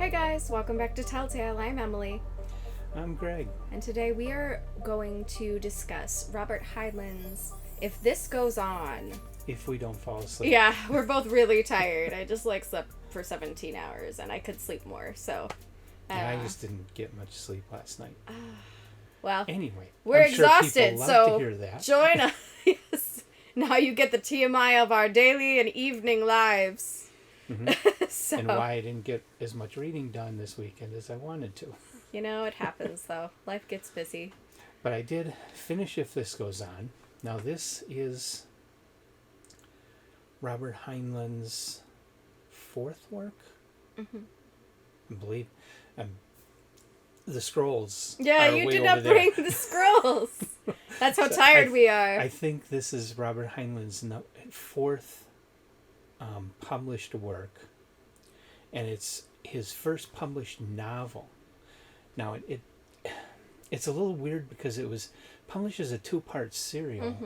Hey guys, welcome back to Telltale. I'm Emily, I'm Greg. and today we are going to discuss Robert Heinlein's If This Goes On. If we don't fall asleep. Yeah, we're both really tired. I just slept for 17 hours and I could sleep more, so. I just didn't get much sleep last night. Well, Anyway, we're I'm sure exhausted, people love so to hear that. join us. Yes. Now you get the TMI of our daily and evening lives. So, And why I didn't get as much reading done this weekend as I wanted to. you know, it happens though. Life gets busy. But I did finish If This Goes On. Now this is Robert Heinlein's fourth work. I believe. The scrolls. Yeah, are you way did over not there. bring the scrolls. That's how So tired we are. I think this is Robert Heinlein's fourth published work, and it's his first published novel. Now it's a little weird because it was published as a two-part serial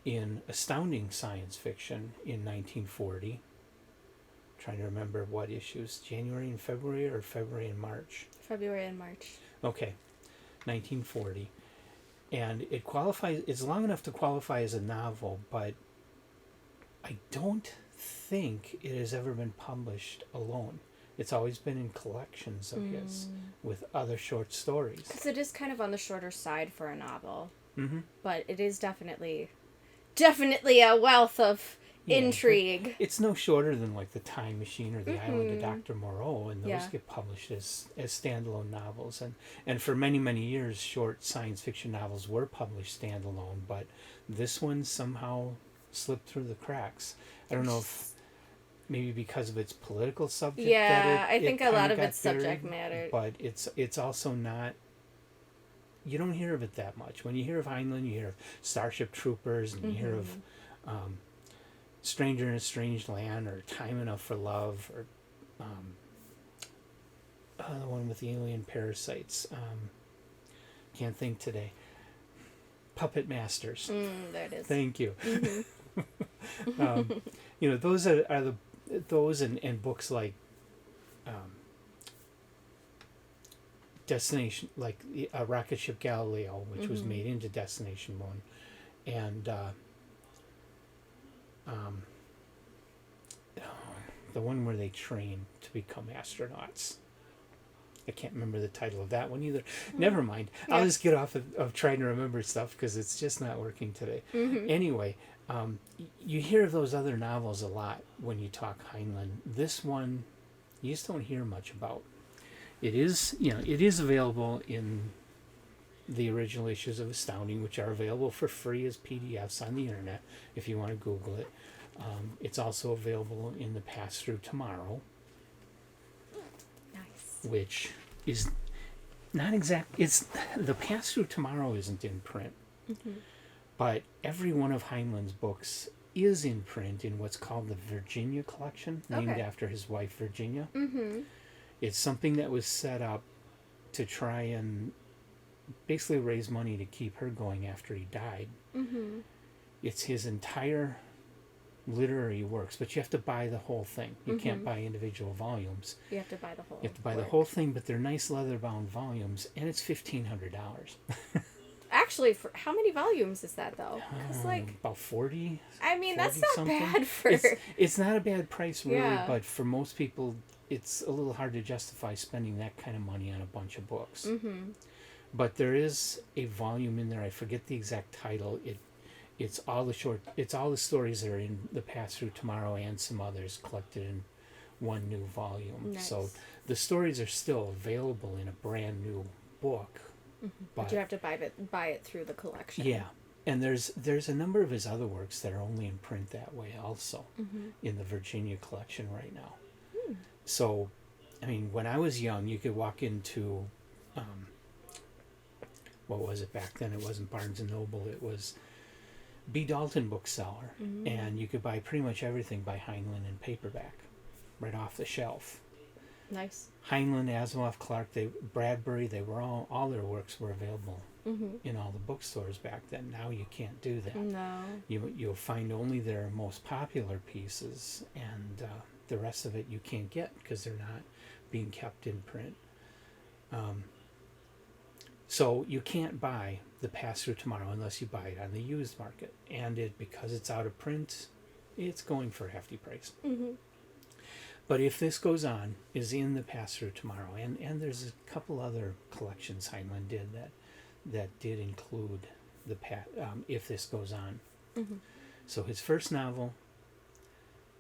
in Astounding Science Fiction in 1940. Trying to remember what issues, January and February or February and March. February and March. Okay, 1940. And it qualifies, it's long enough to qualify as a novel, but I don't think it has ever been published alone. It's always been in collections of his with other short stories. Because it is kind of on the shorter side for a novel. Mm-hmm. But it is definitely a wealth of intrigue. It's no shorter than like The Time Machine or The Island of Dr. Moreau, and those get published as standalone novels. And for many, many years, short science fiction novels were published standalone, but this one somehow slipped through the cracks. I don't know if maybe because of its political subject. Yeah, I think a lot of got its subject buried, matter. But it's also not. You don't hear of it that much. When you hear of Heinlein, you hear of Starship Troopers, and you hear of Stranger in a Strange Land, or Time Enough for Love, or the one with the alien parasites. Can't think today. Puppet Masters. There it is. Thank you. Those are those and books like Destination, like Rocket Ship Galileo, which was made into Destination Moon, and the one where they train to become astronauts. I can't remember the title of that one either. Never mind. Yeah. I'll just get off of trying to remember stuff because it's just not working today. Anyway, you hear of those other novels a lot when you talk Heinlein. This one, you just don't hear much about. It is available in the original issues of Astounding, which are available for free as PDFs on the internet if you want to Google it. It's also available in the Pass Through Tomorrow, which is not exact. It's the Pass Through Tomorrow isn't in print, but every one of Heinlein's books is in print in what's called the Virginia Collection, named after his wife Virginia. It's something that was set up to try and basically raise money to keep her going after he died. It's his entire literary works, but you have to buy the whole thing. You can't buy individual volumes. You have to buy the whole. You have to buy the whole thing, but they're nice leather-bound volumes, and it's $1,500. Actually, for how many volumes is that though? About 40. I mean, that's not something. bad for. It's not a bad price, really, Yeah. but for most people, it's a little hard to justify spending that kind of money on a bunch of books. But there is a volume in there. I forget the exact title. It's all the stories that are in the Pass Through Tomorrow and some others collected in one new volume. Nice. So the stories are still available in a brand new book. But you have to buy it through the collection. Yeah. And there's a number of his other works that are only in print that way also in the Virginia collection right now. So, I mean, when I was young, you could walk into, what was it back then? It wasn't Barnes & Noble. It was B. Dalton Bookseller. And you could buy pretty much everything by Heinlein in paperback right off the shelf. Nice. Heinlein, Asimov, Clark, Bradbury, they were all their works were available in all the bookstores back then. Now you can't do that. No. You'll find only their most popular pieces, and the rest of it you can't get because they're not being kept in print. So you can't buy The Pass Through Tomorrow unless you buy it on the used market. And because it's out of print, it's going for a hefty price. Mm-hmm. But If This Goes On is in The Pass Through Tomorrow. And there's a couple other collections Heinlein did that did include If This Goes On. Mm-hmm. So his first novel,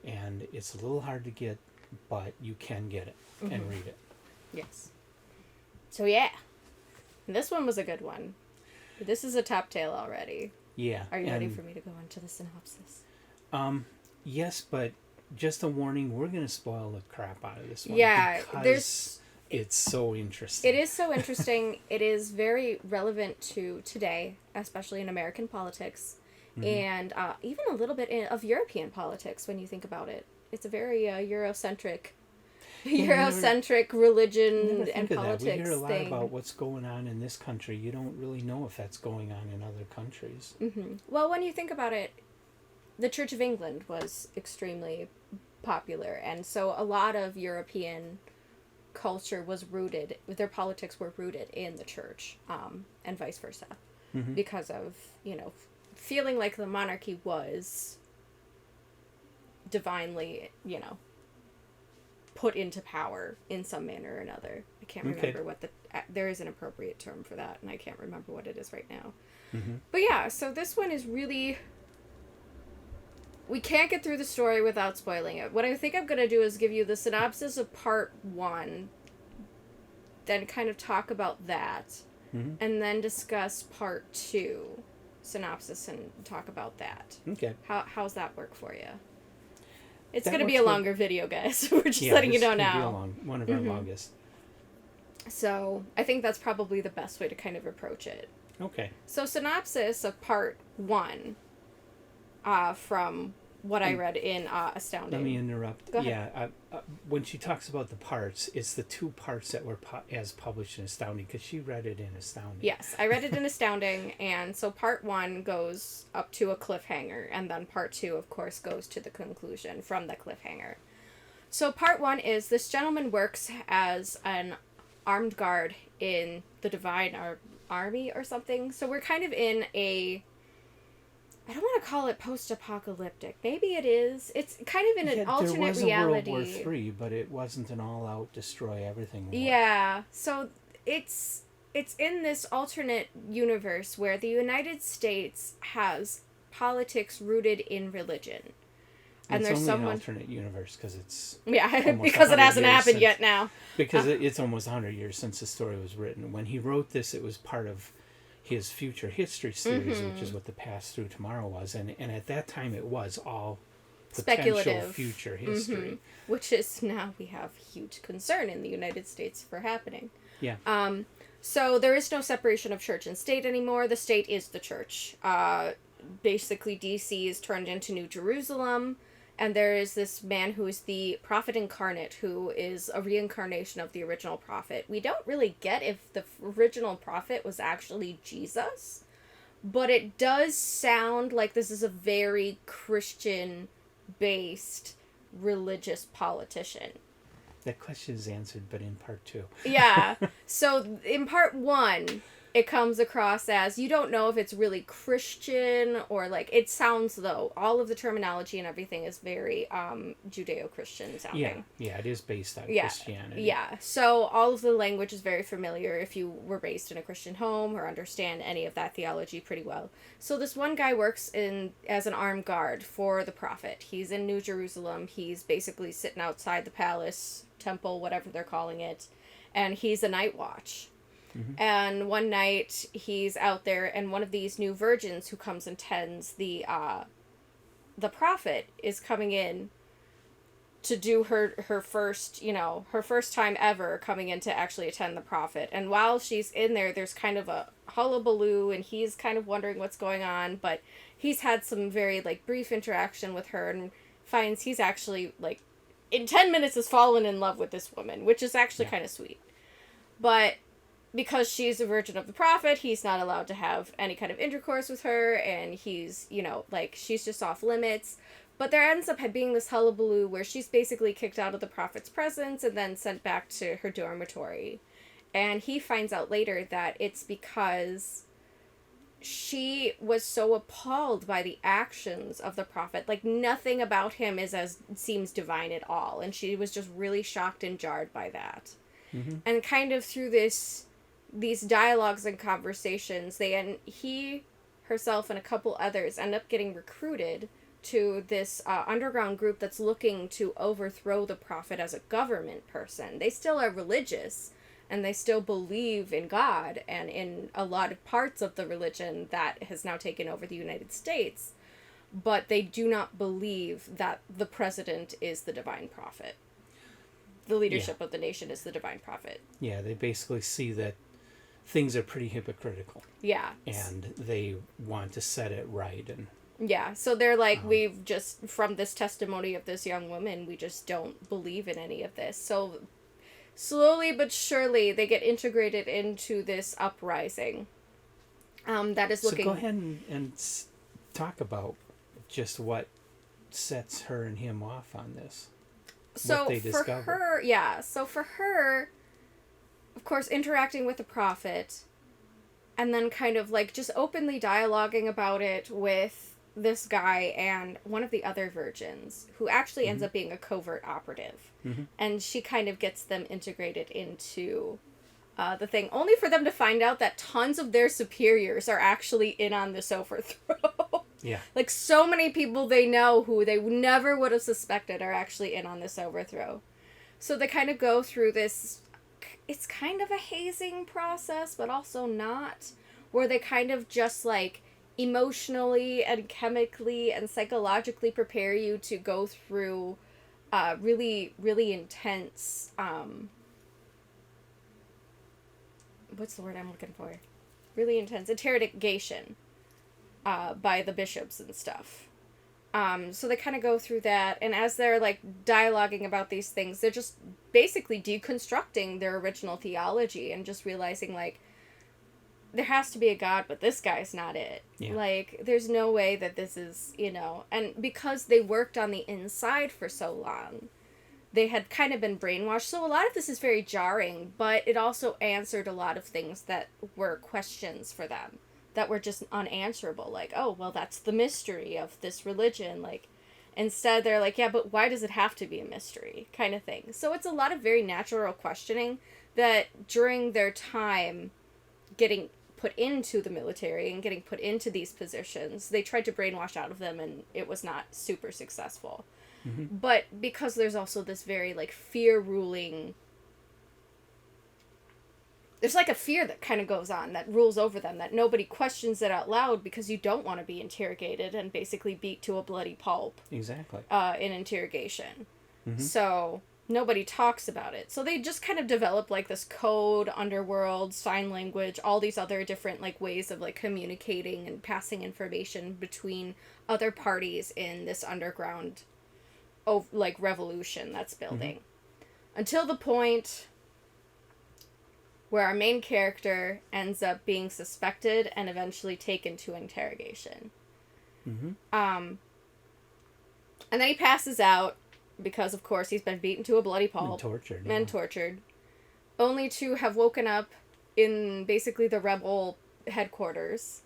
and it's a little hard to get, but you can get it and read it. Yes. So yeah, this one was a good one. This is a top tale already. Yeah. Are you ready for me to go into the synopsis? Yes, but just a warning, we're going to spoil the crap out of this one. Yeah, because it's so interesting. It is so interesting. It is very relevant to today, especially in American politics, and even a little bit of European politics when you think about it. It's a very Eurocentric religion and politics thing. We hear a lot thing. about what's going on in this country. You don't really know if that's going on in other countries. Mm-hmm. Well, when you think about it, the Church of England was extremely popular, and so a lot of European culture was rooted, their politics were rooted in the church, and vice versa, because of, feeling like the monarchy was divinely, put into power in some manner or another. I can't remember what there is an appropriate term for that, and I can't remember what it is right now. But yeah, so this one is really... We can't get through the story without spoiling it. What I think I'm going to do is give you the synopsis of part 1, then kind of talk about that, and then discuss part 2 synopsis and talk about that. Okay. How's that work for you? It's That going to be a works longer video, guys. We're just letting you know now. One of our longest. So I think that's probably the best way to kind of approach it. Okay. So synopsis of part 1, from what I read in Astounding. Let me interrupt. Go ahead. Yeah, when she talks about the parts, it's the 2 parts that were as published in Astounding, because she read it in Astounding. Yes, I read it in Astounding, and so part 1 goes up to a cliffhanger, and then part 2, of course, goes to the conclusion from the cliffhanger. So part 1 is this gentleman works as an armed guard in the Divine Army or something. So we're kind of in a... I don't want to call it post-apocalyptic. Maybe it is. It's kind of in an alternate reality. There was a World War III, but it wasn't an all-out destroy everything war. Yeah. So it's in this alternate universe where the United States has politics rooted in religion. And it's there's only an alternate universe because it's... Yeah, because it hasn't happened yet now. Because it's almost 100 years since the story was written. When he wrote this, it was part of his future history series, which is what The Pass Through Tomorrow was, and at that time it was all potential speculative future history, which is now we have huge concern in the United States for happening. Yeah. So there is no separation of church and state anymore. The state is the church. Basically, DC is turned into New Jerusalem, and there is this man who is the prophet incarnate, who is a reincarnation of the original prophet. We don't really get if the original prophet was actually Jesus, but it does sound like this is a very Christian-based religious politician. That question is answered, but in part 2. Yeah. So in part 1, it comes across as, you don't know if it's really Christian or it sounds, though, all of the terminology and everything is very Judeo-Christian sounding. Yeah, it is based on Christianity. Yeah, so all of the language is very familiar if you were raised in a Christian home or understand any of that theology pretty well. So this one guy works as an armed guard for the prophet. He's in New Jerusalem. He's basically sitting outside the palace, temple, whatever they're calling it, and he's a night watch. And one night he's out there, and one of these new virgins who comes and tends the prophet is coming in to do her first time ever coming in to actually attend the prophet. And while she's in there, there's kind of a hullabaloo, and he's kind of wondering what's going on, but he's had some very brief interaction with her and finds he's actually in 10 minutes has fallen in love with this woman, which is actually kind of sweet. But because she's a virgin of the prophet, he's not allowed to have any kind of intercourse with her, and he's, she's just off limits. But there ends up being this hullabaloo where she's basically kicked out of the prophet's presence and then sent back to her dormitory. And he finds out later that it's because she was so appalled by the actions of the prophet. Like, nothing about him seems divine at all. And she was just really shocked and jarred by that. Mm-hmm. And kind of through these dialogues and conversations, he, herself, and a couple others end up getting recruited to this underground group that's looking to overthrow the prophet as a government person. They still are religious, and they still believe in God and in a lot of parts of the religion that has now taken over the United States, but they do not believe that the president is the divine prophet. The leadership of the nation is the divine prophet. Yeah, they basically see that things are pretty hypocritical. Yeah. And they want to set it right. And yeah, so they're like, we've just, from this testimony of this young woman, we just don't believe in any of this. So slowly but surely, they get integrated into this uprising that is looking... So go ahead and talk about just what sets her and him off on this. So what they for discover. her, so for her, of course, interacting with the prophet, and then kind of like just openly dialoguing about it with this guy and one of the other virgins, who actually ends up being a covert operative. Mm-hmm. And she kind of gets them integrated into the thing, only for them to find out that tons of their superiors are actually in on this overthrow. Yeah. Like, so many people they know who they never would have suspected are actually in on this overthrow. So they kind of go through this, it's kind of a hazing process, but also not, where they kind of just, like, emotionally and chemically and psychologically prepare you to go through really, really intense, what's the word I'm looking for? Really intense interrogation by the bishops and stuff. So they kind of go through that, and as they're, like, dialoguing about these things, they're just basically deconstructing their original theology and just realizing, like, there has to be a God, but this guy's not it. Yeah. Like, there's no way that this is, and because they worked on the inside for so long, they had kind of been brainwashed. So a lot of this is very jarring, but it also answered a lot of things that were questions for them, that were just unanswerable. Like, oh, well, that's the mystery of this religion. Like, instead they're like, yeah, but why does it have to be a mystery? Kind of thing. So it's a lot of very natural questioning that during their time getting put into the military and getting put into these positions, they tried to brainwash out of them, and it was not super successful. Mm-hmm. But because there's also this very, like, fear ruling, there's, like, a fear that kind of goes on that rules over them, that nobody questions it out loud because you don't want to be interrogated and basically beat to a bloody pulp. Exactly. In interrogation. Mm-hmm. So nobody talks about it. So they just kind of develop, like, this code, underworld, sign language, all these other different, like, ways of, like, communicating and passing information between other parties in this underground, like, revolution that's building. Mm-hmm. Until the point where our main character ends up being suspected and eventually taken to interrogation. Mm-hmm. And then he passes out, because, of course, he's been beaten to a bloody pulp. And tortured. Only to have woken up in basically the rebel headquarters.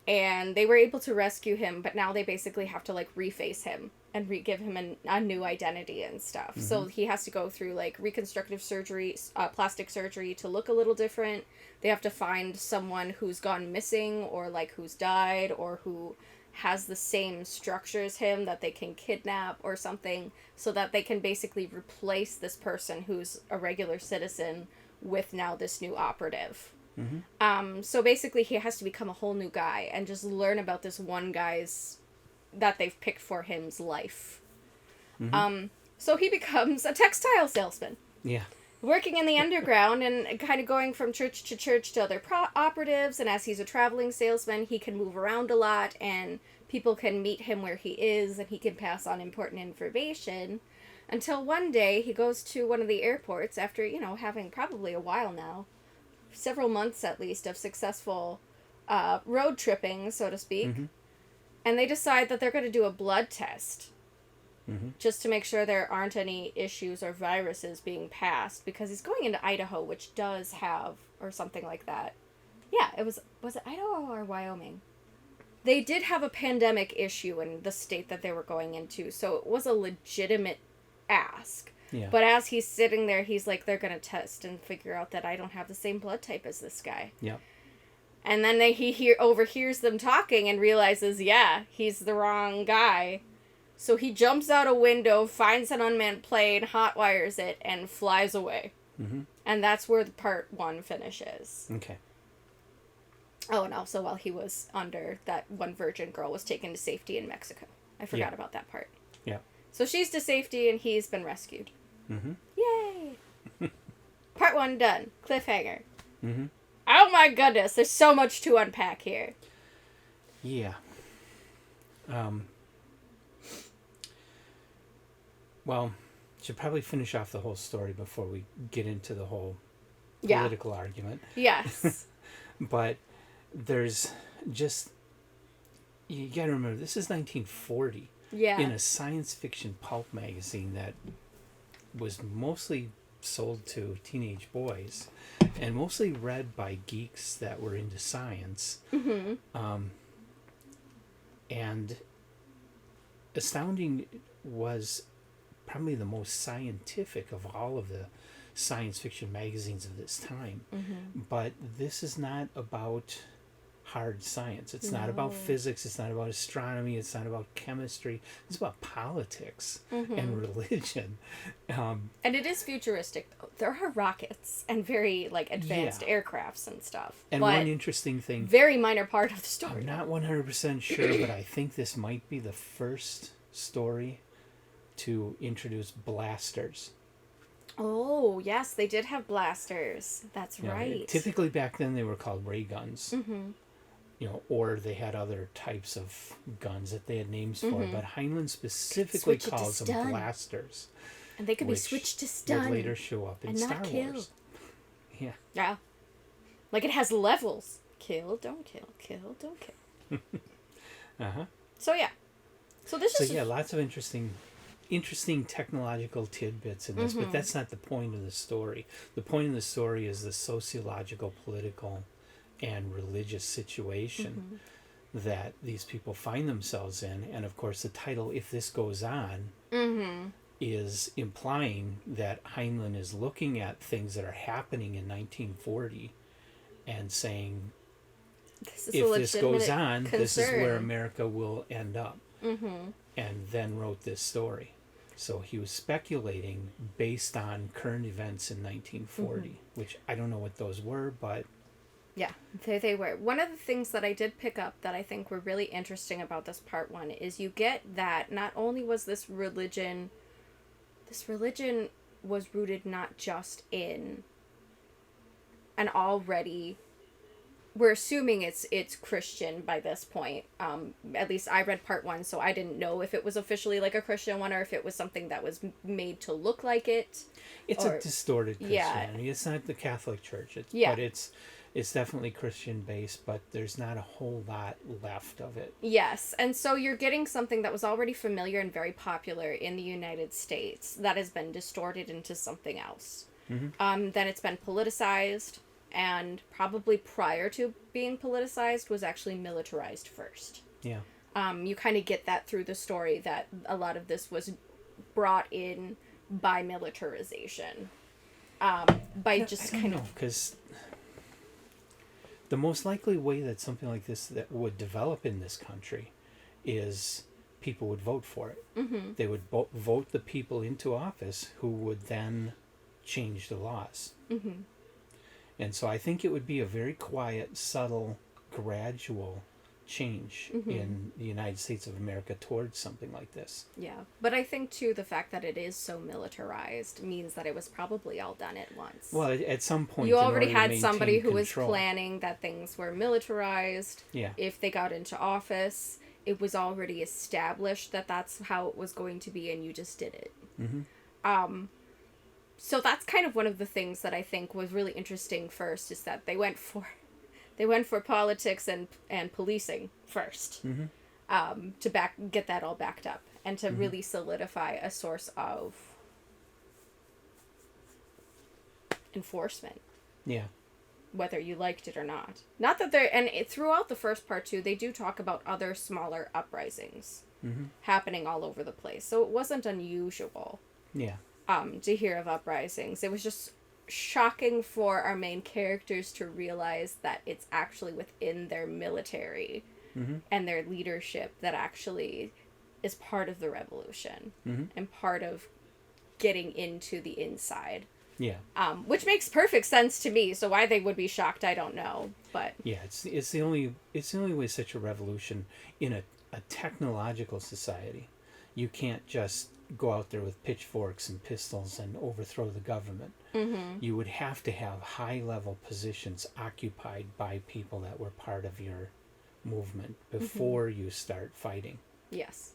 And they were able to rescue him, but now they basically have to, like, reface him and give him a new identity and stuff. Mm-hmm. So he has to go through, like, reconstructive surgery, plastic surgery to look a little different. They have to find someone who's gone missing, or, like, who's died, or who has the same structure as him that they can kidnap or something, so that they can basically replace this person who's a regular citizen with now this new operative. Mm-hmm. So basically he has to become a whole new guy and just learn about this one guy's that they've picked for him's life. Mm-hmm. So he becomes a textile salesman. Yeah. Working in the underground and kind of going from church to other operatives, and as he's a traveling salesman, he can move around a lot, and people can meet him where he is, and he can pass on important information, until one day he goes to one of the airports after, having probably a while now, several months at least, of successful road tripping, so to speak, mm-hmm. And they decide that they're going to do a blood test Mm-hmm. just to make sure there aren't any issues or viruses being passed, because he's going into Idaho, which does have, or something like that. Yeah, was it Idaho or Wyoming? They did have a pandemic issue in the state that they were going into, so it was a legitimate ask. Yeah. But as he's sitting there, he's like, they're going to test and figure out that I don't have the same blood type as this guy. Yep. And then he overhears them talking and realizes, yeah, he's the wrong guy. So he jumps out a window, finds an unmanned plane, hotwires it, and flies away. Mm-hmm. And that's where the part 1 finishes. Okay. Oh, and also while he was under, that one virgin girl was taken to safety in Mexico. I forgot about that part. Yeah. So she's to safety and he's been rescued. Mm-hmm. Yay! Part 1 done. Cliffhanger. Mm-hmm. Oh my goodness, there's so much to unpack here. Yeah. Well, should probably finish off the whole story before we get into the whole political argument. Yes. But there's just, you gotta remember, this is 1940. Yeah. In a science fiction pulp magazine that was mostly sold to teenage boys and mostly read by geeks that were into science. Mm-hmm. And Astounding was probably the most scientific of all of the science fiction magazines of this time. Mm-hmm. But this is not about hard science. It's not about physics. It's not about astronomy. It's not about chemistry. It's about politics and religion. And it is futuristic. There are rockets and very advanced aircrafts and stuff. And but one interesting thing, very minor part of the story. I'm not 100% sure, but I think this might be the first story to introduce blasters. Oh, yes, they did have blasters. That's right. Typically back then they were called ray guns. Mm-hmm. Or they had other types of guns that they had names for, but Heinlein specifically Switch it to calls them stun. blasters. And they could be switched to stun. Would later show up in and Star not kill. Wars. Yeah. Yeah. It has levels. Kill, don't kill. Kill, don't kill. Uh-huh. So, yeah. So this is... lots of interesting technological tidbits in this, but that's not the point of the story. The point of the story is the sociological, political, and religious situation that these people find themselves in. And of course the title, If This Goes On, is implying that Heinlein is looking at things that are happening in 1940 and saying, if this goes on, this is where America will end up. And then wrote this story. So he was speculating based on current events in 1940, which I don't know what those were, but... Yeah, they were. One of the things that I did pick up that I think were really interesting about this part 1 is you get that not only was this religion was rooted not just in an already... We're assuming it's Christian by this point. At least I read part 1, so I didn't know if it was officially a Christian one or if it was something that was made to look like it. It's a distorted Christianity. Yeah. It's not the Catholic Church. But it's definitely Christian based, but there's not a whole lot left of it. Yes, and so you're getting something that was already familiar and very popular in the United States that has been distorted into something else. Then it's been politicized. And probably prior to being politicized was actually militarized first. Yeah. You kind of get that through the story that a lot of this was brought in by militarization. Because the most likely way that something like this that would develop in this country is people would vote for it. They would vote the people into office who would then change the laws. And so I think it would be a very quiet, subtle, gradual change in the United States of America towards something like this. Yeah. But I think, too, the fact that it is so militarized means that it was probably all done at once. Well, at some point... You already had somebody who was planning that things were militarized. Yeah. If they got into office, it was already established that that's how it was going to be, and you just did it. So that's kind of one of the things that I think was really interesting first, is that they went for politics and policing first. to get that all backed up and to really solidify a source of enforcement. Yeah. Whether you liked it or not. Not that they're... And throughout the first part, too, they do talk about other smaller uprisings happening all over the place. So it wasn't unusual Yeah. To hear of uprisings. It was just shocking for our main characters to realize that it's actually within their military and their leadership that actually is part of the revolution and part of getting into the inside. Yeah. Which makes perfect sense to me. So why they would be shocked, I don't know. But yeah, it's the only way such a revolution in a technological society. You can't just go out there with pitchforks and pistols and overthrow the government. You would have to have high level positions occupied by people that were part of your movement before you start fighting. Yes.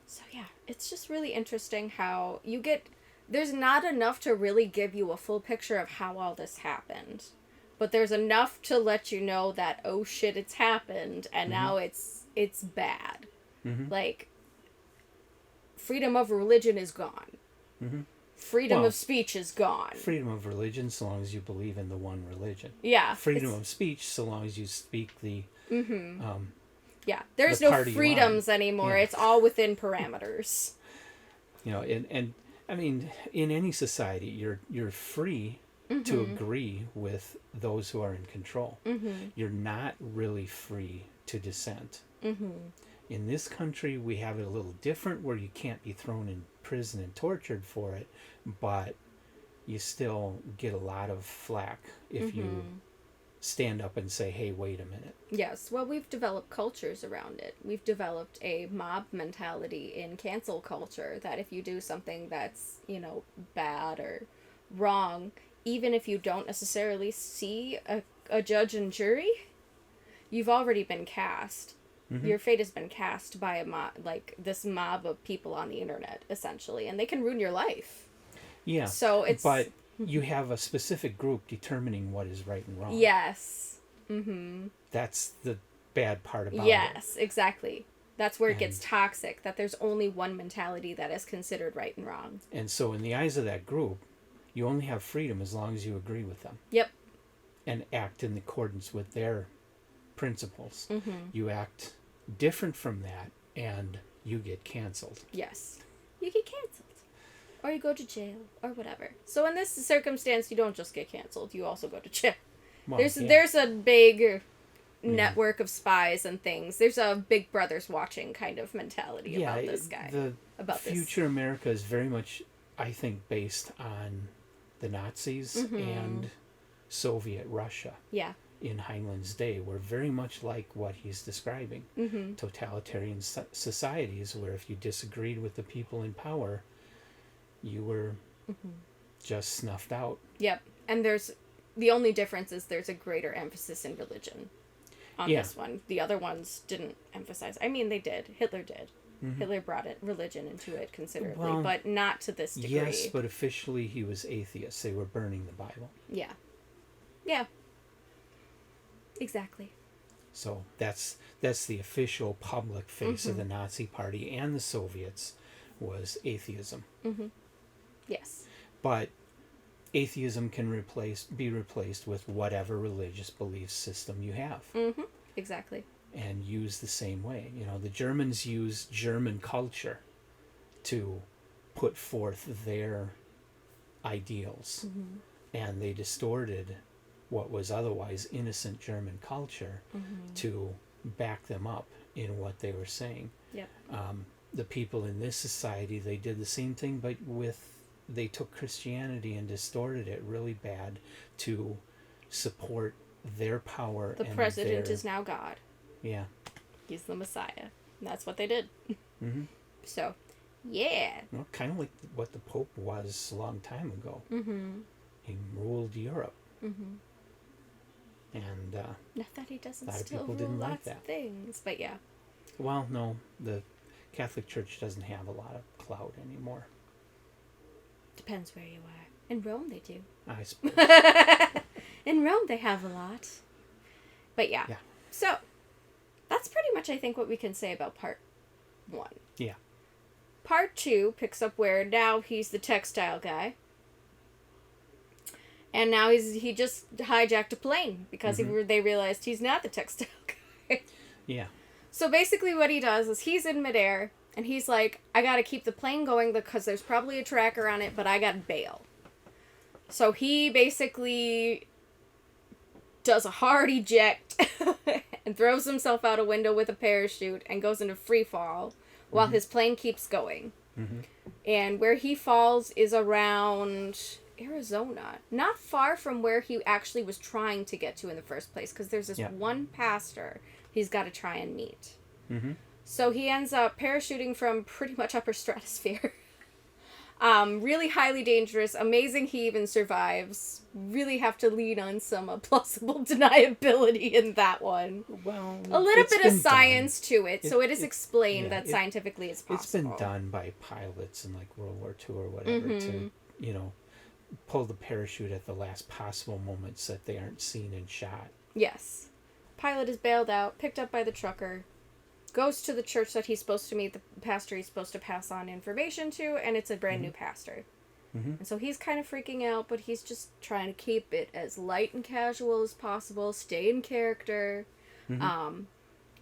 So yeah, it's just really interesting how you get... There's not enough to really give you a full picture of how all this happened. But there's enough to let you know that, oh shit, it's happened, and now it's bad. Like, freedom of religion is gone. Freedom of speech is gone. Freedom of religion, so long as you believe in the one religion. Yeah. Freedom of speech, so long as you speak the... yeah, there's the no freedoms anymore. Yeah. It's all within parameters. And I mean, in any society, you're free to agree with those who are in control. You're not really free to dissent. In this country, we have it a little different, where you can't be thrown in prison and tortured for it, but you still get a lot of flack if you stand up and say, hey, wait a minute. Yes, well, we've developed cultures around it. We've developed a mob mentality in cancel culture that if you do something that's, bad or wrong, even if you don't necessarily see a judge and jury, you've already been cast. Your fate has been cast by a this mob of people on the internet, essentially, and they can ruin your life. Yeah. So it's... But you have a specific group determining what is right and wrong. Yes. That's the bad part about it. Yes, exactly. That's where it gets toxic, that there's only one mentality that is considered right and wrong. And so in the eyes of that group, you only have freedom as long as you agree with them. Yep. And act in accordance with their principles. You act different from that, and you get canceled. Yes. You get canceled. Or you go to jail, or whatever. So in this circumstance, you don't just get canceled, you also go to jail. Well, There's a big network of spies and things. There's a Big Brother's watching kind of mentality about this guy. The future America is very much, I think, based on the Nazis and Soviet Russia. Yeah. In Heinlein's day were very much like what he's describing. Totalitarian societies where if you disagreed with the people in power, you were just snuffed out. Yep. And the only difference is there's a greater emphasis in religion on this one. The other ones didn't emphasize. I mean, they did. Hitler did. Hitler brought religion into it considerably, but not to this degree. Yes, but officially he was atheist. They were burning the Bible. Yeah. Yeah. Exactly. So that's the official public face of the Nazi Party and the Soviets was atheism. Yes. But atheism can be replaced with whatever religious belief system you have. Exactly. And used the same way. The Germans used German culture to put forth their ideals. And they distorted what was otherwise innocent German culture to back them up in what they were saying. Yep. The people in this society, they did the same thing, but they took Christianity and distorted it really bad to support their power. The president is now God. Yeah. He's the Messiah. And that's what they did. So, yeah. Well, kind of like what the Pope was a long time ago. He ruled Europe. And not that he doesn't a lot of still people rule didn't like lots that. of things, but yeah. Well, no, the Catholic Church doesn't have a lot of clout anymore. Depends where you are. In Rome, they do. I suppose. In Rome, they have a lot. But yeah. So, That's pretty much, I think, what we can say about part 1. Yeah. Part 2 picks up where now he's the textile guy. And now he just hijacked a plane because they realized he's not the textile guy. Yeah. So basically what he does is he's in midair, and he's like, I gotta keep the plane going because there's probably a tracker on it, but I gotta bail. So he basically does a hard eject and throws himself out a window with a parachute and goes into free fall while his plane keeps going. And where he falls is around Arizona, not far from where he actually was trying to get to in the first place, because there's this one pastor he's got to try and meet. So he ends up parachuting from pretty much upper stratosphere. Really highly dangerous. Amazing he even survives. Really have to lean on some plausible deniability in that one. Well, a little bit of science to it, so it is explained that scientifically it's possible. It's been done by pilots in like World War II or whatever to, pull the parachute at the last possible moment so that they aren't seen and shot. Yes. Pilot is bailed out, picked up by the trucker, goes to the church that he's supposed to meet, the pastor he's supposed to pass on information to, and it's a brand new pastor. And so he's kind of freaking out, but he's just trying to keep it as light and casual as possible, stay in character.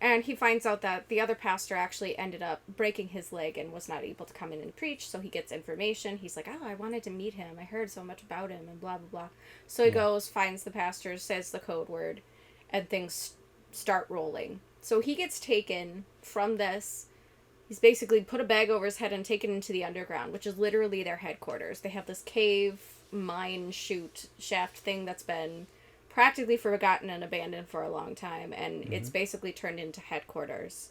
And he finds out that the other pastor actually ended up breaking his leg and was not able to come in and preach, so he gets information. He's like, oh, I wanted to meet him. I heard so much about him, and blah, blah, blah. So he goes, finds the pastor, says the code word, and things start rolling. So he gets taken from this. He's basically put a bag over his head and taken into the underground, which is literally their headquarters. They have this cave, mine, shaft thing that's been practically forgotten and abandoned for a long time, and it's basically turned into headquarters.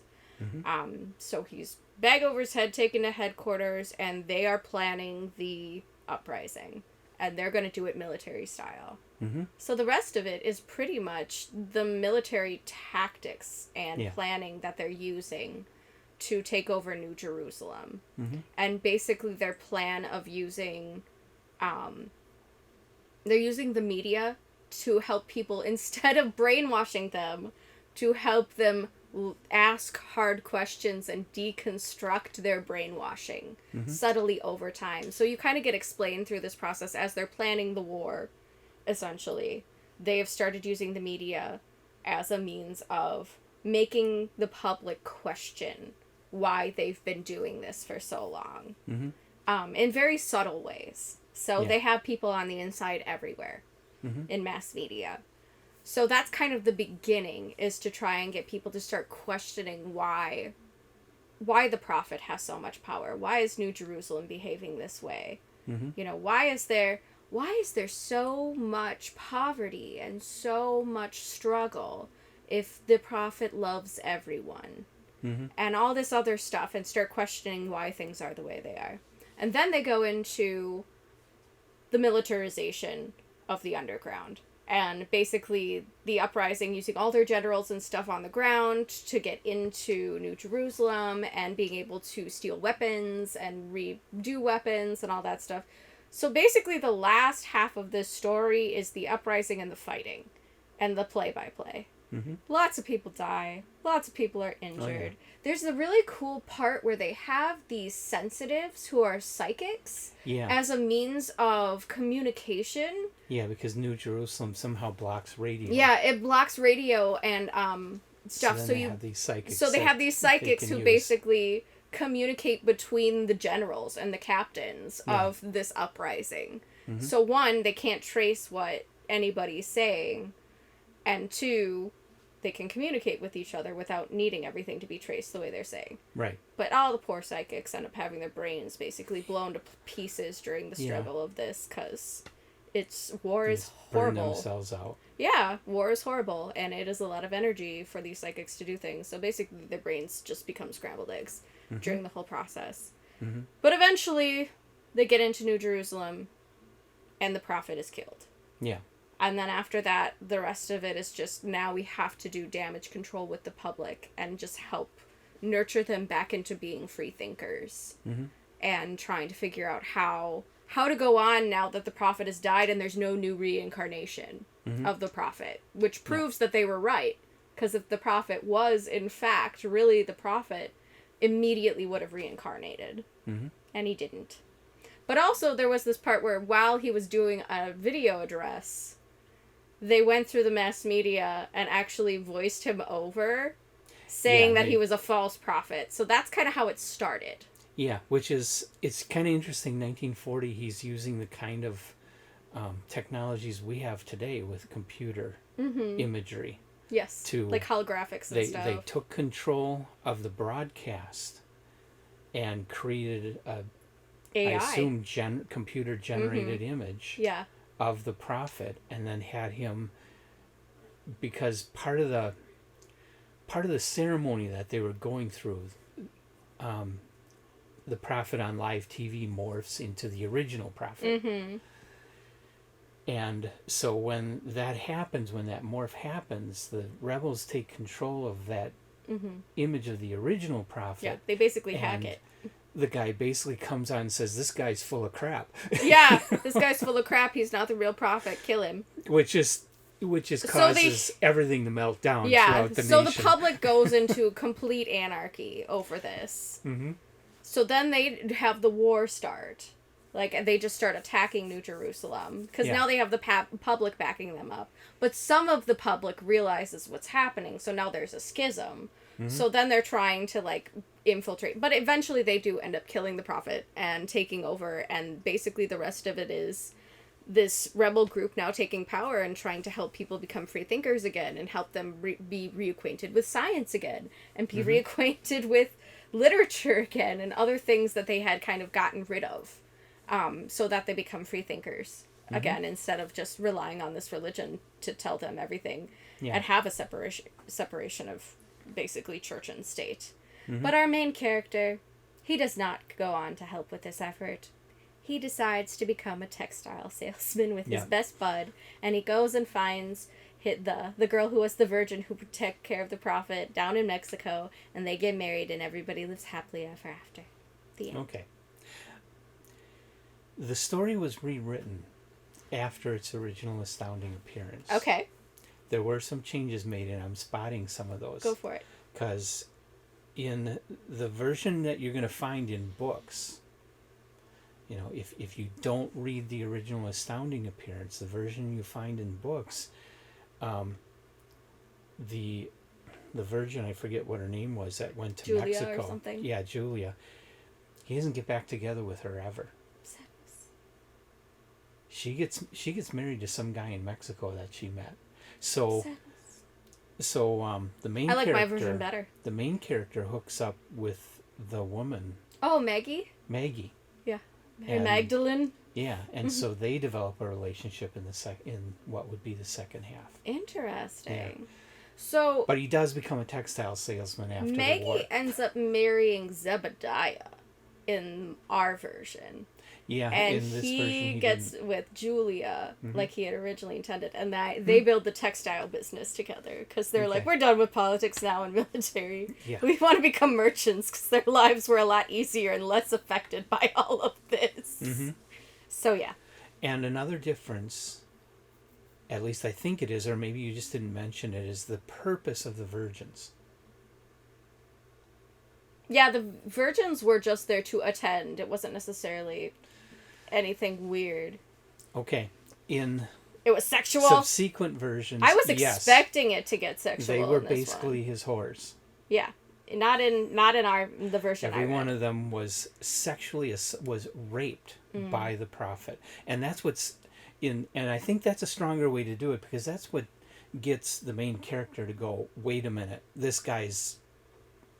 So he's bag over his head, taken to headquarters, and they are planning the uprising. And they're going to do it military style. So the rest of it is pretty much the military tactics and planning that they're using to take over New Jerusalem. And basically their plan of using... they're using the media to help people, instead of brainwashing them, to help them ask hard questions and deconstruct their brainwashing subtly over time. So you kind of get explained through this process as they're planning the war, essentially. They have started using the media as a means of making the public question why they've been doing this for so long. In very subtle ways. So they have people on the inside everywhere in mass media. So that's kind of the beginning, is to try and get people to start questioning why the prophet has so much power. Why is New Jerusalem behaving this way? Why is there so much poverty and so much struggle if the prophet loves everyone? And all this other stuff, and start questioning why things are the way they are. And then they go into the militarization of the underground. And basically the uprising, using all their generals and stuff on the ground to get into New Jerusalem, and being able to steal weapons and redo weapons and all that stuff. So basically the last half of this story is the uprising and the fighting and the play-by-play. Lots of people die. Lots of people are injured. There's a really cool part where they have these sensitives who are psychics as a means of communication. Yeah, because New Jerusalem somehow blocks radio. Yeah, it blocks radio and stuff. So they have these psychics. So they have these psychics who basically communicate between the generals and the captains of this uprising. So one, they can't trace what anybody's saying, and two, they can communicate with each other without needing everything to be traced the way they're saying. Right. But all the poor psychics end up having their brains basically blown to pieces during the struggle of this, because war is horrible. Burn themselves out. Yeah, war is horrible, and it is a lot of energy for these psychics to do things. So basically their brains just become scrambled eggs during the whole process. But eventually they get into New Jerusalem, and the prophet is killed. Yeah. And then after that, the rest of it is just, now we have to do damage control with the public and just help nurture them back into being free thinkers. And trying to figure out how to go on now that the prophet has died and there's no new reincarnation of the prophet. Which proves that they were right. Because if the prophet was, in fact, really the prophet, immediately would have reincarnated. Mm-hmm. And he didn't. But also, there was this part where, while he was doing a video address, they went through the mass media and actually voiced him over, saying that he was a false prophet. So that's kind of how it started. Yeah, which is, it's kind of interesting. 1940, he's using the kind of technologies we have today with computer imagery. Yes, like holographics and stuff. They took control of the broadcast and created AI. I assume computer-generated image of the prophet, and then had him, because part of the ceremony that they were going through, the prophet on live TV morphs into the original prophet. Mm-hmm. And so when that happens, when that morph happens, the rebels take control of that image of the original prophet. Yeah, they basically hack it. The guy basically comes on and says, "This guy's full of crap." Yeah, this guy's full of crap. He's not the real prophet. Kill him. Which causes everything to melt down throughout the nation. So the public goes into complete anarchy over this. Mm-hmm. So then they have the war start. Like, they just start attacking New Jerusalem. Because now they have the public backing them up. But some of the public realizes what's happening. So now there's a schism. Mm-hmm. So then they're trying to, like, infiltrate. But eventually they do end up killing the prophet and taking over. And basically the rest of it is this rebel group now taking power and trying to help people become free thinkers again. And help them be reacquainted with science again. And be reacquainted with literature again. And other things that they had kind of gotten rid of. So that they become free thinkers again, instead of just relying on this religion to tell them everything and have a separation of basically church and state. Mm-hmm. But our main character, he does not go on to help with this effort. He decides to become a textile salesman with his best bud, and he goes and finds the girl who was the virgin who would take care of the prophet down in Mexico, and they get married, and everybody lives happily ever after. The end. Okay. The story was rewritten after its original astounding appearance. Okay. There were some changes made, and I'm spotting some of those. Go for it. Because in the version that you're going to find in books, you know, if you don't read the original astounding appearance, the version you find in books, the virgin, I forget what her name was, that went to Julia Mexico. Or something. Yeah, Julia. He doesn't get back together with her ever. She gets married to some guy in Mexico that she met. So the main I like character, my version better. The main character hooks up with the woman. Oh, Maggie? Maggie. Yeah. Magdalene? Yeah, and so they develop a relationship in what would be the second half. Interesting. Yeah. So, but he does become a textile salesman after Maggie the war. ends up marrying Zebediah in our version. Yeah, and in this he version, gets with Julia like he had originally intended, and they build the textile business together because they're like, we're done with politics now and military. Yeah. We want to become merchants because their lives were a lot easier and less affected by all of this. Mm-hmm. So yeah. And another difference, at least I think it is, or maybe you just didn't mention it, is the purpose of the virgins. Yeah, the virgins were just there to attend. It wasn't necessarily anything weird. Okay. It was sexual? Subsequent versions, I was expecting it to get sexual. They were basically his whores. Yeah. Not in the version Every one of them was was raped by the prophet. And that's what's and I think that's a stronger way to do it, because that's what gets the main character to go, wait a minute,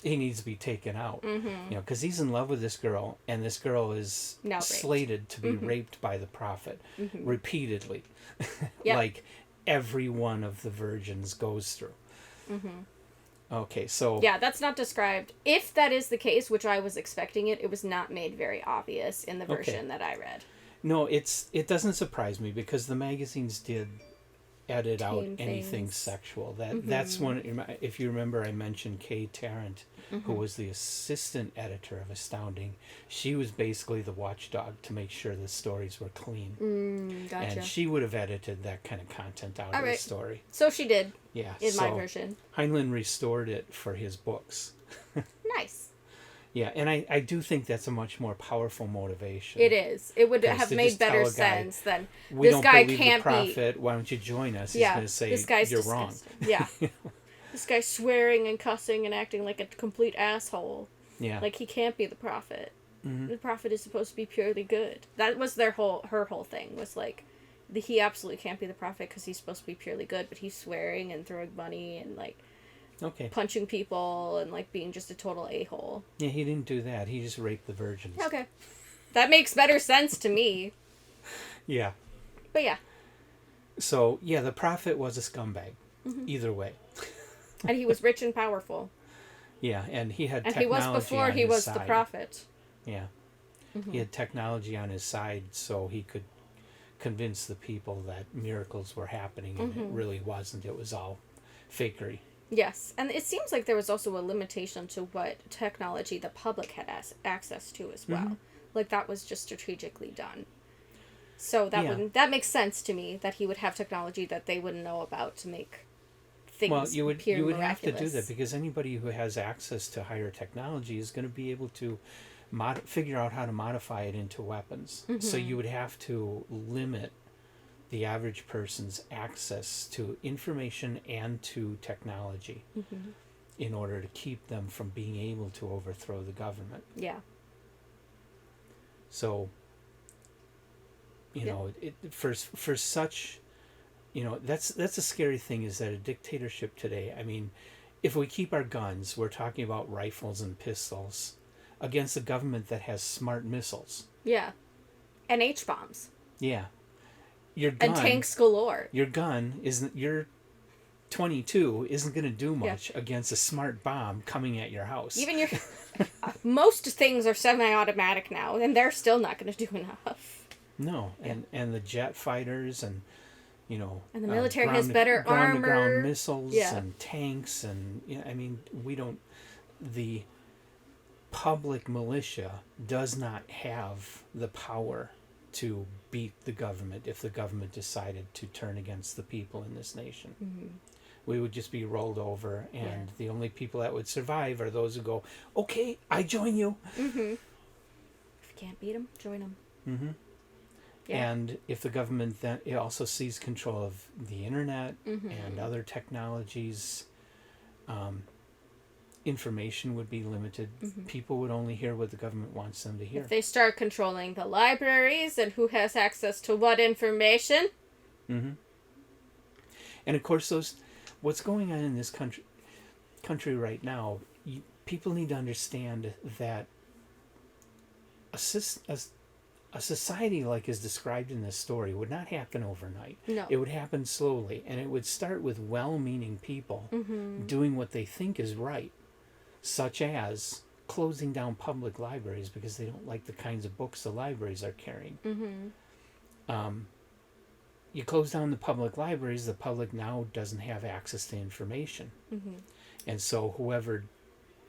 he needs to be taken out, because he's in love with this girl, and this girl is slated to be raped by the prophet repeatedly, like every one of the virgins goes through. Okay, so yeah, that's not described. If that is the case, which I was expecting it was not made very obvious in the version that I read. No, it doesn't surprise me, because the magazines did edit out Tame anything things. sexual. That's one. If you remember, I mentioned Kay Tarrant, who was the assistant editor of Astounding. She was basically the watchdog to make sure the stories were clean. Gotcha. And she would have edited that kind of content out of the story. So she did. Yeah. In my version. Heinlein restored it for his books. Nice. Yeah, and I do think that's a much more powerful motivation. It is. It would 'Cause have to made just tell better a guy, sense than We this don't guy believe can't the prophet. Why don't you join us? He's going to say this guy's you're wrong. disgusting. Yeah. This guy's swearing and cussing and acting like a complete asshole. Yeah. Like he can't be the prophet. The prophet is supposed to be purely good. That was her whole thing was like, he absolutely can't be the prophet because he's supposed to be purely good, but he's swearing and throwing money and like punching people and like being just a total a-hole. Yeah, he didn't do that. He just raped the virgins. Okay. That makes better sense to me. Yeah. But yeah. So, yeah, the prophet was a scumbag. Either way. And he was rich and powerful. Yeah, and he had and technology he was before on he his was side. the prophet. Yeah. He had technology on his side so he could convince the people that miracles were happening and it really wasn't. It was all fakery. Yes, and it seems like there was also a limitation to what technology the public had access to as well. Like that was just strategically done. So that makes sense to me that he would have technology that they wouldn't know about to make things Well, you would miraculous. have to do that because anybody who has access to higher technology is going to be able to figure out how to modify it into weapons. So you would have to limit the average person's access to information and to technology in order to keep them from being able to overthrow the government. Yeah. So, you know, for such, you know, that's a scary thing is that a dictatorship today, I mean, if we keep our guns, we're talking about rifles and pistols against a government that has smart missiles. Yeah. And H-bombs. Yeah. Your gun, and tanks galore. Your gun isn't your 22 isn't going to do much against a smart bomb coming at your house. Even your most things are semi-automatic now, and they're still not going to do enough. No, and the jet fighters and you know, and the military has better armor, ground missiles and tanks and you know, I mean, the public militia does not have the power to beat the government if the government decided to turn against the people in this nation. We would just be rolled over, and the only people that would survive are those who go, okay, I join you. If you can't beat them, join them. And if the government then it also seized control of the internet and other technologies, information would be limited. People would only hear what the government wants them to hear. If they start controlling the libraries and who has access to what information. And of course, what's going on in this country right now, people need to understand that a society like is described in this story would not happen overnight. No. It would happen slowly, and it would start with well-meaning people doing what they think is right, such as closing down public libraries because they don't like the kinds of books the libraries are carrying. You close down the public libraries, the public now doesn't have access to information. And so whoever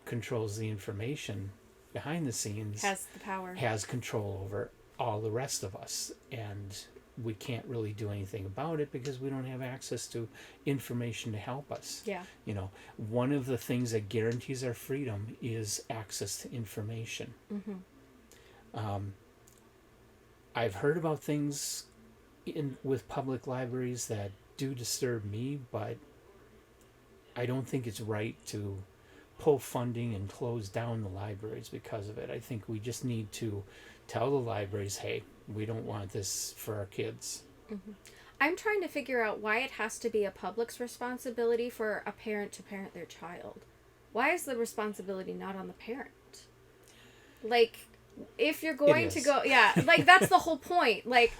controls the information behind the scenes has the power, has control over all the rest of us. And we can't really do anything about it because we don't have access to information to help us. Yeah. You know, one of the things that guarantees our freedom is access to information. I've heard about things with public libraries that do disturb me, but I don't think it's right to pull funding and close down the libraries because of it. I think we just need to tell the libraries, hey, we don't want this for our kids. I'm trying to figure out why it has to be a public's responsibility for a parent to parent their child. Why is the responsibility not on the parent? Like, if you're going to go... Yeah, like, that's the whole point. Like,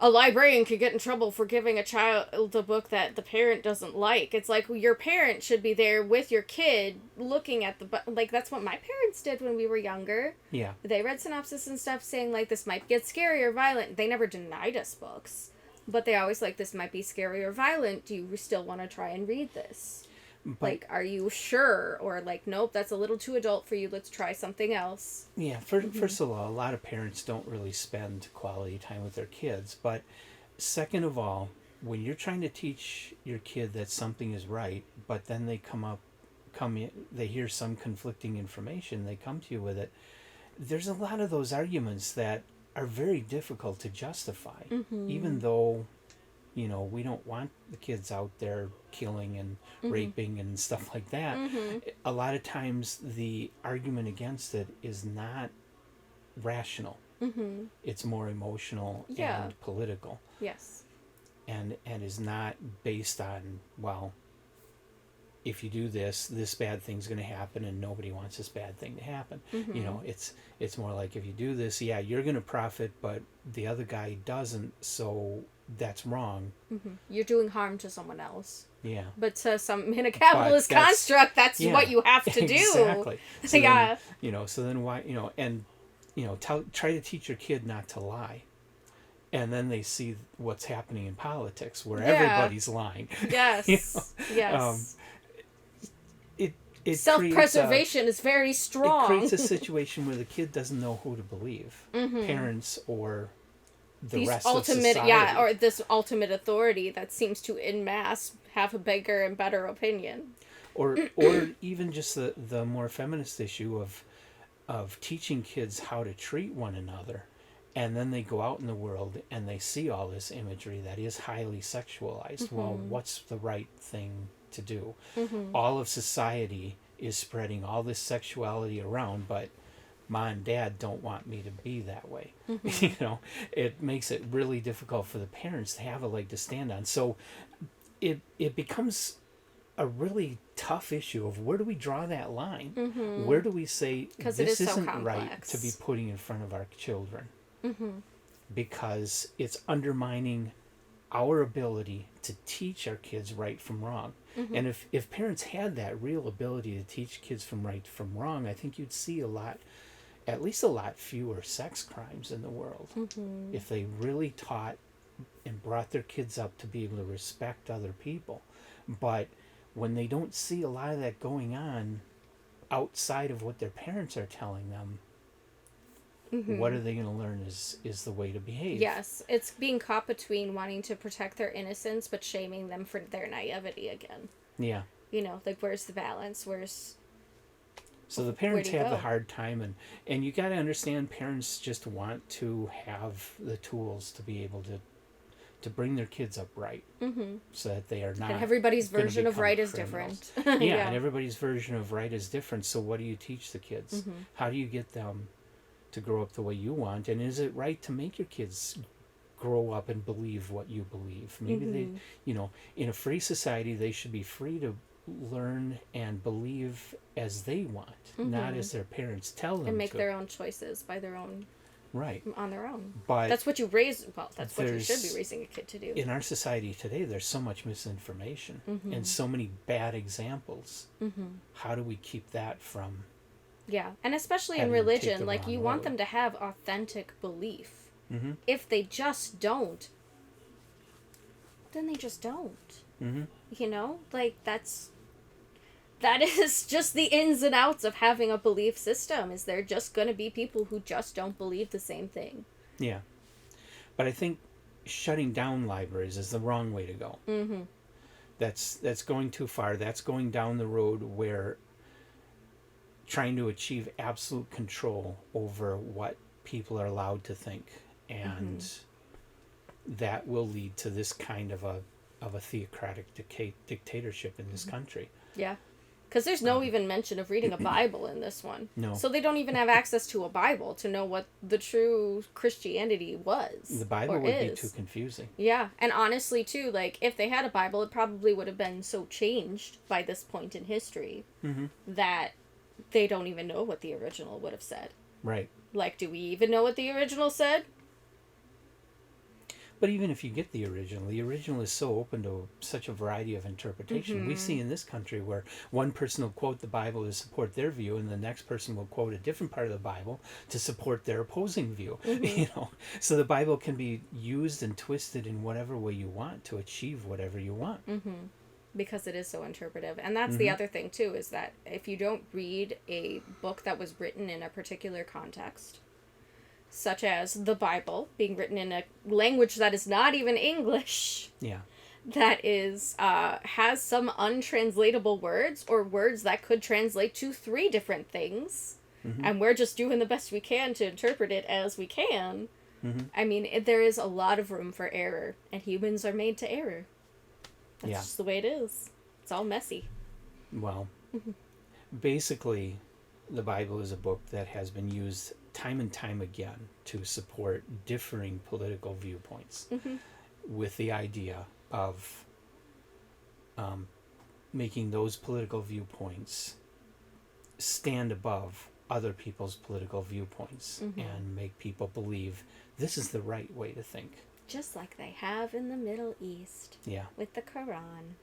a librarian could get in trouble for giving a child a book that the parent doesn't like. It's like, your parent should be there with your kid looking at the... Like, that's what my parents did when we were younger. Yeah. They read synopsis and stuff saying, like, this might get scary or violent. They never denied us books. But they always like, this might be scary or violent. Do you still want to try and read this? But, like, are you sure? Or like, nope, that's a little too adult for you. Let's try something else. yeah, first of all, a lot of parents don't really spend quality time with their kids. But second of all, when you're trying to teach your kid that something is right, but then they they hear some conflicting information, they come to you with it. There's a lot of those arguments that are very difficult to justify, even though, we don't want the kids out there killing and raping and stuff like that. A lot of times the argument against it is not rational. It's more emotional and political. Yes. And is not based on, well, if you do this bad thing's going to happen, and nobody wants this bad thing to happen. It's more like, if you do this, yeah, you're going to profit, but the other guy doesn't, so that's wrong. You're doing harm to someone else. Yeah. But in a capitalist construct, that's what you have to do. Exactly. So yeah. Then, so then why, and, try to teach your kid not to lie. And then they see what's happening in politics, where everybody's lying. Yes. Yes. It Self-preservation is very strong. It creates a situation where the kid doesn't know who to believe, parents or the rest of society. Yeah, or this ultimate authority that seems to, en masse, have a bigger and better opinion. Or even just the more feminist issue of teaching kids how to treat one another. And then they go out in the world and they see all this imagery that is highly sexualized. Well, what's the right thing to do? All of society is spreading all this sexuality around, but mom and dad don't want me to be that way. It makes it really difficult for the parents to have a leg to stand on. So it becomes a really tough issue of, where do we draw that line? Where do we say this isn't right to be putting in front of our children? Because it's undermining our ability to teach our kids right from wrong. And if parents had that real ability to teach kids from right from wrong, I think you'd see at least a lot fewer sex crimes in the world. If they really taught and brought their kids up to be able to respect other people. But when they don't see a lot of that going on outside of what their parents are telling them, what are they going to learn is the way to behave. Yes, it's being caught between wanting to protect their innocence but shaming them for their naivety again. Yeah. Like, where's the balance? So the parents have the hard time, and you got to understand, parents just want to have the tools to be able to bring their kids up right, so that they are not. And everybody's version of right is different. Yeah, and everybody's version of right is different. So what do you teach the kids? How do you get them to grow up the way you want? And is it right to make your kids grow up and believe what you believe? Maybe they, in a free society, they should be free to learn and believe as they want, not as their parents tell them, and make their own choices by their own, on their own. But that's what you that's what you should be raising a kid to do. In our society today, there's so much misinformation and so many bad examples. How do we keep that from? Yeah, and especially in religion, like, you want them to have authentic belief. If they just don't, then they just don't. Like, that is just the ins and outs of having a belief system, is there just going to be people who just don't believe the same thing. Yeah. But I think shutting down libraries is the wrong way to go. That's going too far. That's going down the road where trying to achieve absolute control over what people are allowed to think, and that will lead to this kind of a theocratic dictatorship in this country. Yeah, because there's no even mention of reading a Bible in this one. No. So they don't even have access to a Bible to know what the true Christianity was. The Bible would be too confusing. Yeah, and honestly too, like, if they had a Bible, it probably would have been so changed by this point in history that they don't even know what the original would have said. Right. Like, do we even know what the original said? But even if you get the original is so open to such a variety of interpretation. We see in this country where one person will quote the Bible to support their view, and the next person will quote a different part of the Bible to support their opposing view. You know, so the Bible can be used and twisted in whatever way you want to achieve whatever you want. Because it is so interpretive. And that's the other thing too, is that if you don't read a book that was written in a particular context, such as the Bible being written in a language that is not even English, that is has some untranslatable words, or words that could translate to 3 different things, and we're just doing the best we can to interpret it as we can. I mean, there is a lot of room for error, and humans are made to error. That's just the way it is. It's all messy. Well, basically, the Bible is a book that has been used time and time again to support differing political viewpoints, with the idea of making those political viewpoints stand above other people's political viewpoints and make people believe this is the right way to think. Just like they have in the Middle East. Yeah. With the Quran.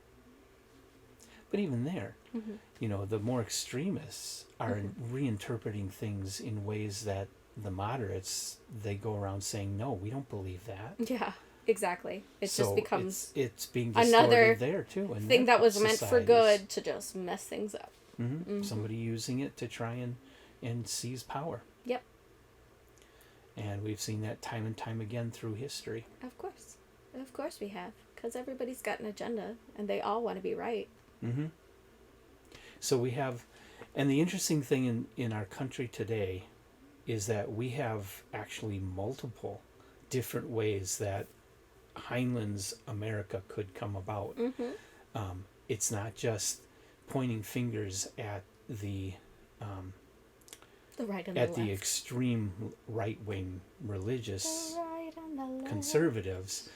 But even there, you know, the more extremists are reinterpreting things in ways that the moderates, they go around saying, no, we don't believe that. Yeah, exactly. It so just becomes it's being distorted another there too. Thing that was meant for good to just mess things up. Somebody using it to try and seize power. Yep. And we've seen that time and time again through history. Of course. Of course we have. Because everybody's got an agenda, and they all want to be right. So we have, and the interesting thing in our country today is that we have actually multiple different ways that Heinlein's America could come about. It's not just pointing fingers at the right and at the the left. Extreme right-wing religious Right and the left. conservatives,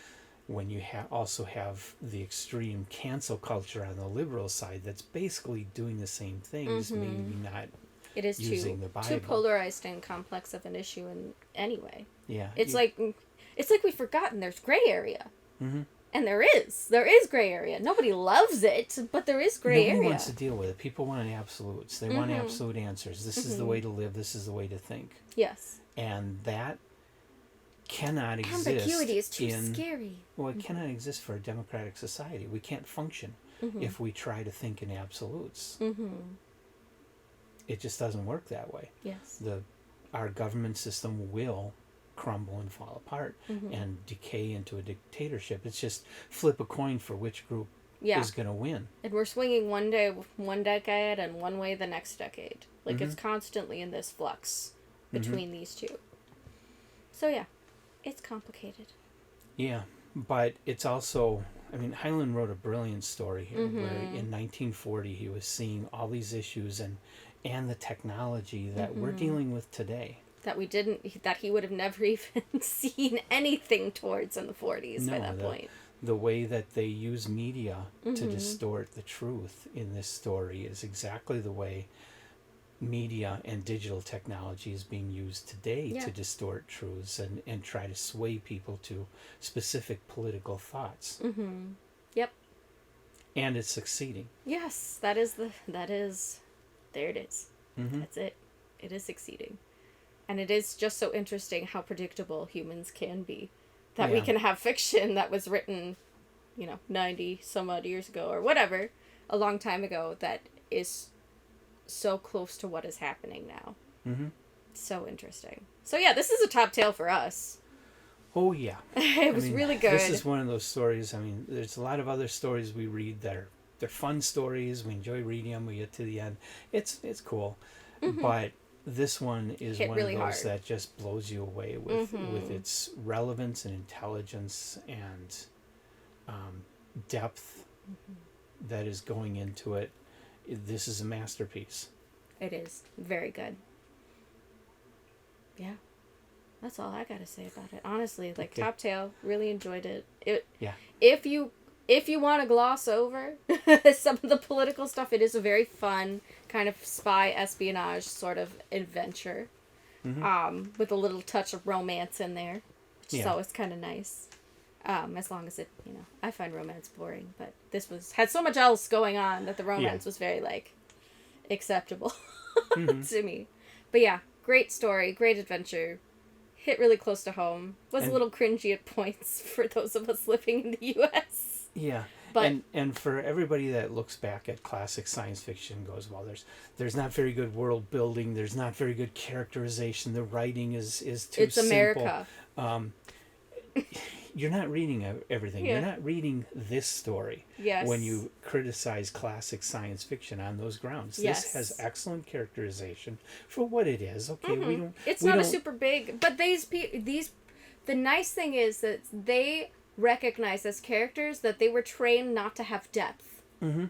when you also have the extreme cancel culture on the liberal side that's basically doing the same things, maybe not it is using the Bible. Too polarized and complex of an issue in any way. Yeah. It's like we've forgotten there's gray area. And there is gray area. Nobody loves it, but there is gray area. Nobody wants to deal with it. People want absolutes. They want absolute answers. This is the way to live. This is the way to think. Yes. And that cannot exist. Ambiguity is too scary. Well, it cannot exist for a democratic society. We can't function if we try to think in absolutes. It just doesn't work that way. Yes. Our government system will crumble and fall apart and decay into a dictatorship. It's just flip a coin for which group is going to win. And we're swinging one day, one decade, and one way the next decade. Like, it's constantly in this flux between these two. So, yeah, it's complicated. Yeah, but it's also, I mean, Heinlein wrote a brilliant story here where in 1940 he was seeing all these issues and the technology that we're dealing with today. That he would have never even seen anything towards in the 40s by that point. The way that they use media to distort the truth in this story is exactly the way media and digital technology is being used today to distort truths and try to sway people to specific political thoughts. Yep. And it's succeeding. Yes, there it is. That's it. It is succeeding. And it is just so interesting how predictable humans can be. That we can have fiction that was written, 90 some odd years ago or whatever, a long time ago, that is so close to what is happening now. So interesting. So yeah, this is a top tale for us. Oh yeah. It was really good. This is one of those stories. I mean, there's a lot of other stories we read that they're fun stories. We enjoy reading them. We get to the end. It's cool. But this one is one really of those hard. that just blows you away with its relevance and intelligence and depth that is going into it. This is a masterpiece. It is very good. Yeah, that's all I gotta say about it. Honestly, Top Tale, really enjoyed it. If you want to gloss over some of the political stuff, it is a very fun kind of spy espionage sort of adventure, with a little touch of romance in there, which is always kind of nice. As long as it, I find romance boring, but this had so much else going on that the romance was very, like, acceptable to me. But yeah, great story, great adventure, hit really close to home, was a little cringy at points for those of us living in the U.S. Yeah, but and for everybody that looks back at classic science fiction and goes, well, there's not very good world building, there's not very good characterization, the writing is too it's simple. America. You're not reading everything. Yeah. You're not reading this story. Yes. When you criticize classic science fiction on those grounds. Yes. This has excellent characterization for what it is. Okay, we don't. It's we not don't, a super big, but these the nice thing is that they recognize as characters that they were trained not to have depth. Mm-hmm.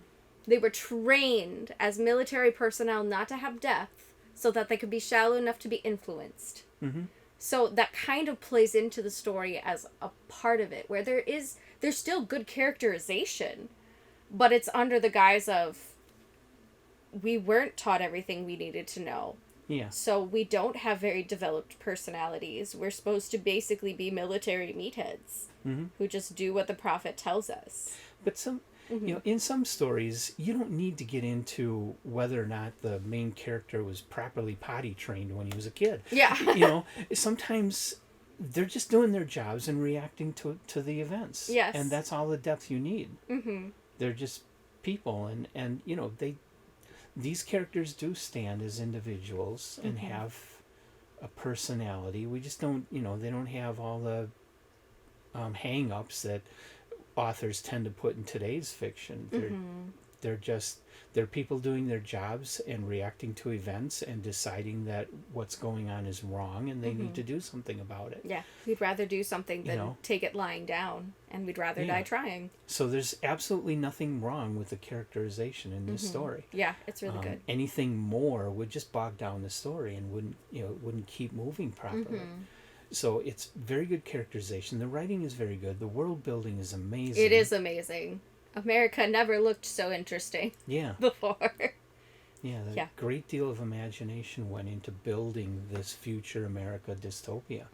They were trained as military personnel not to have depth so that they could be shallow enough to be influenced. Mm-hmm. So that kind of plays into the story as a part of it, where there's still good characterization, but it's under the guise of we weren't taught everything we needed to know. Yeah. So we don't have very developed personalities. We're supposed to basically be military meatheads who just do what the prophet tells us. But in some stories, you don't need to get into whether or not the main character was properly potty trained when he was a kid. Yeah. Sometimes they're just doing their jobs and reacting to the events. Yes. And that's all the depth you need. Mm-hmm. They're just people, and these characters do stand as individuals and have a personality. We just don't, they don't have all the hang-ups that authors tend to put in today's fiction. They're people doing their jobs and reacting to events and deciding that what's going on is wrong and they need to do something about it. Yeah, we'd rather do something than take it lying down, and we'd rather die trying. So there's absolutely nothing wrong with the characterization in this story. Yeah, it's really good. Anything more would just bog down the story and wouldn't keep moving properly. So it's very good characterization. The writing is very good. The world building is amazing. It is amazing. America never looked so interesting before. Yeah, great deal of imagination went into building this future America dystopia.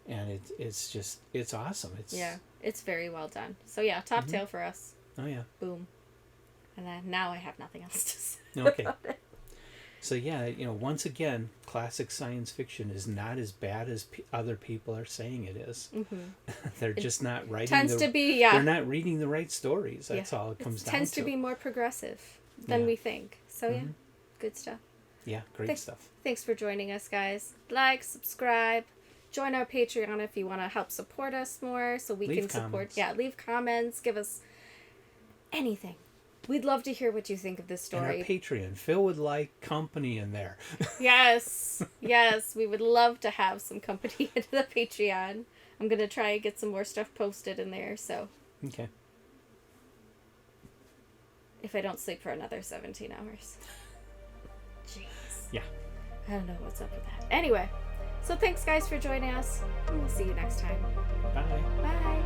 And it's awesome. It's very well done. So top tail for us. Oh yeah. Boom. And then now I have nothing else to say. Okay. So once again, classic science fiction is not as bad as other people are saying it is. They're just not writing. They're not reading the right stories. That's all it comes down to. Tends to be more progressive than we think. So good stuff. Yeah, great stuff. Thanks for joining us, guys. Like, subscribe, join our Patreon if you want to help support us more, so we can support. Yeah, leave comments, give us anything. We'd love to hear what you think of this story. And our Patreon. Phil would like company in there. Yes. We would love to have some company into the Patreon. I'm going to try and get some more stuff posted in there, so. Okay. If I don't sleep for another 17 hours. Jeez. Yeah. I don't know what's up with that. Anyway, so thanks, guys, for joining us. And we'll see you next time. Bye. Bye.